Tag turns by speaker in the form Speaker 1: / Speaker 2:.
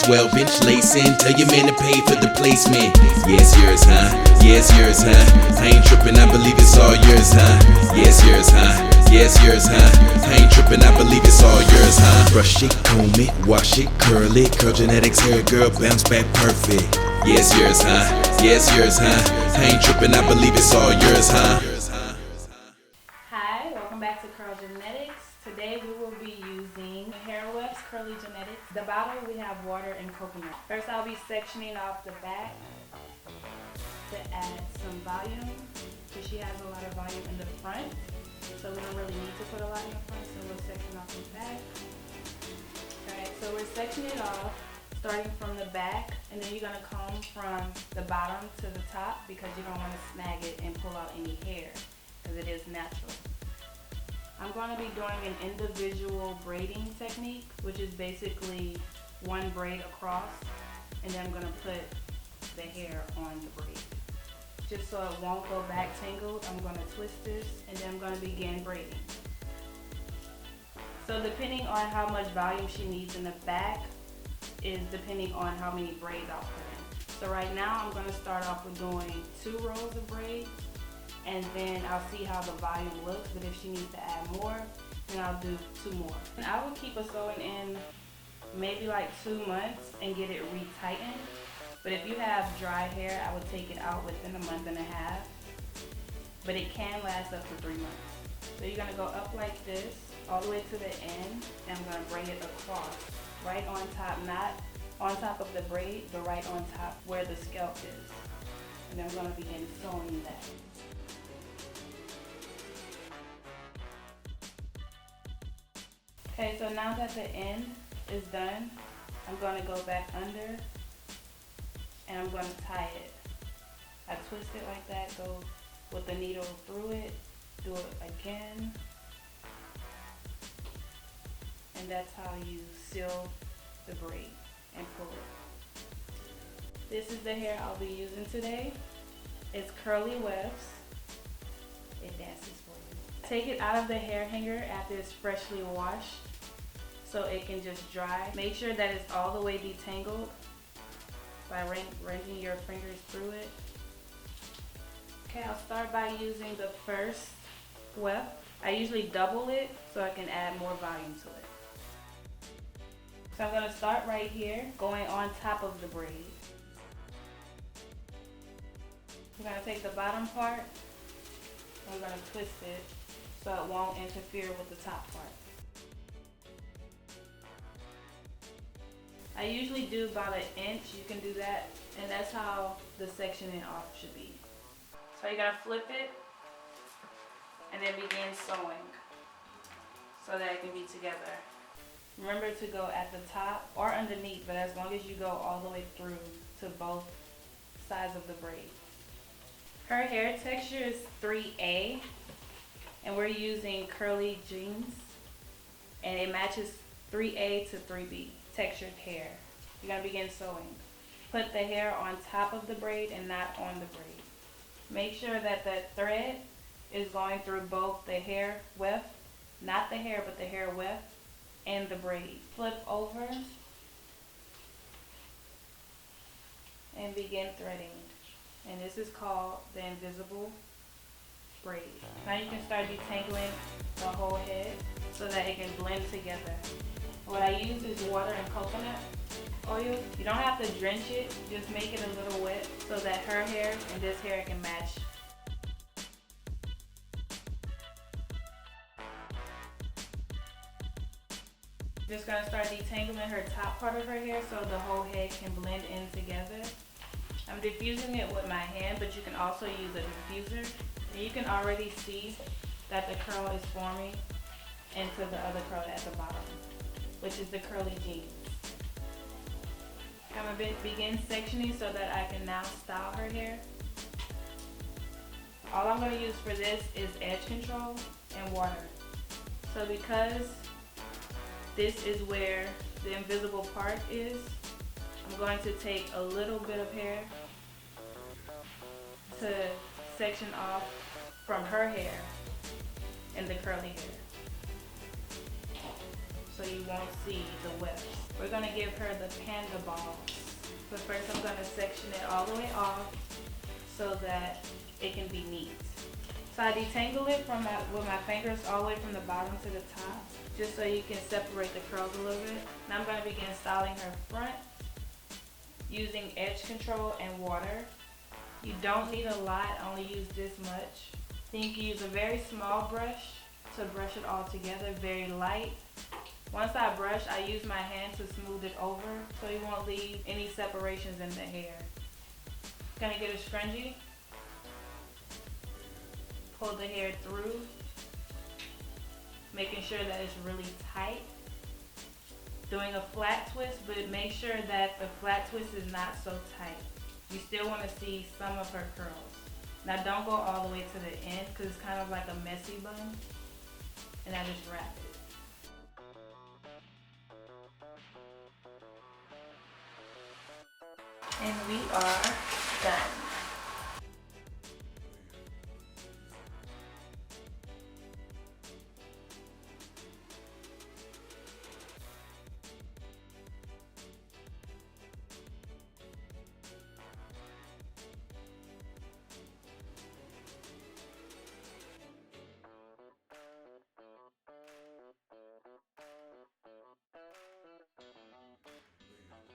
Speaker 1: swell bench lacing. Tell your man to pay for the placement. Yeah, it's yours, huh? Yeah, it's yours, huh? I ain't tripping, I believe it's all yours, huh? Yeah, it's yours, huh? Yeah, it's yours, huh? I ain't tripping, I believe it's all yours, huh? Brush it, comb it, wash it, curl it. Curl genetics, hair girl, bounce back perfect. Yeah, it's yours, huh? Yeah, it's yours, huh? I ain't tripping, I believe it's all yours, huh?
Speaker 2: Hi, welcome back to Curl Genetics. Today we will be using Hair Wefts Curly Genetics. The bottle we have water and coconut. First I'll be sectioning off the back to add some volume, because she has a lot of volume in the front. So we don't really need to put a lot in the front, so we'll section off the back. Alright, so we're sectioning it off, starting from the back, and then you're going to comb from the bottom to the top, because you don't want to snag it and pull out any hair, because it is natural. I'm going to be doing an individual braiding technique, which is basically one braid across, and then I'm going to put the hair on the braid. Just so it won't go back tangled, I'm going to twist this, and then I'm going to begin braiding. So depending on how much volume she needs in the back is depending on how many braids I'll put in. So right now I'm going to start off with doing 2 rows of braids, and then I'll see how the volume looks, but if she needs to add more, then I'll do 2 more. And I will keep a sewing in maybe like 2 months and get it retightened. But if you have dry hair, I would take it out within a month and a half. But it can last up to 3 months. So you're going to go up like this, all the way to the end, and I'm going to braid it across. Right on top, not on top of the braid, but right on top where the scalp is. And then I'm going to begin sewing that. Okay, so now that the end is done, I'm going to go back under and I'm going to tie it. I twist it like that, go with the needle through it, do it again, and that's how you seal the braid and pull it. This is the hair I'll be using today. It's Curly Wefts. It dances for you. Take it out of the hair hanger after it's freshly washed so it can just dry. Make sure that it's all the way detangled by running your fingers through it. Okay, I'll start by using the first weft. I usually double it so I can add more volume to it. So I'm going to start right here, going on top of the braid. I'm going to take the bottom part, I'm going to twist it so it won't interfere with the top part. I usually do about 1 inch, you can do that, and that's how the sectioning off should be. So you're going to flip it and then begin sewing so that it can be together. Remember to go at the top or underneath, but as long as you go all the way through to both sides of the braid. Her hair texture is 3A, and we're using curly jeans, and it matches 3A to 3B. Textured hair. You're going to begin sewing. Put the hair on top of the braid and not on the braid. Make sure that the thread is going through both the hair weft, not the hair but the hair weft, and the braid. Flip over and begin threading. And this is called the invisible braid. Now you can start detangling the whole head so that it can blend together. What I use is water and coconut oil. You don't have to drench it, just make it a little wet so that her hair and this hair can match. Just going to start detangling her top part of her hair so the whole head can blend in together. I'm diffusing it with my hand, but you can also use a diffuser. And you can already see that the curl is forming into the other curl at the bottom, which is the curly jeans. I'm going to begin sectioning so that I can now style her hair. All I'm going to use for this is edge control and water. So because this is where the invisible part is, I'm going to take a little bit of hair to section off from her hair and the curly hair. so you won't see the wefts. We're gonna give her the panda balls. But first I'm gonna section it all the way off so that it can be neat. So I detangle it with my fingers all the way from the bottom to the top, just so you can separate the curls a little bit. Now I'm gonna begin styling her front using edge control and water. You don't need a lot, only use this much. Then you can use a very small brush to brush it all together, very light. Once I brush, I use my hand to smooth it over so you won't leave any separations in the hair. Gonna get a scrunchie, pull the hair through, making sure that it's really tight. Doing a flat twist, but make sure that the flat twist is not so tight. You still want to see some of her curls. Now don't go all the way to the end because it's kind of like a messy bun. And I just wrap it. And we are done.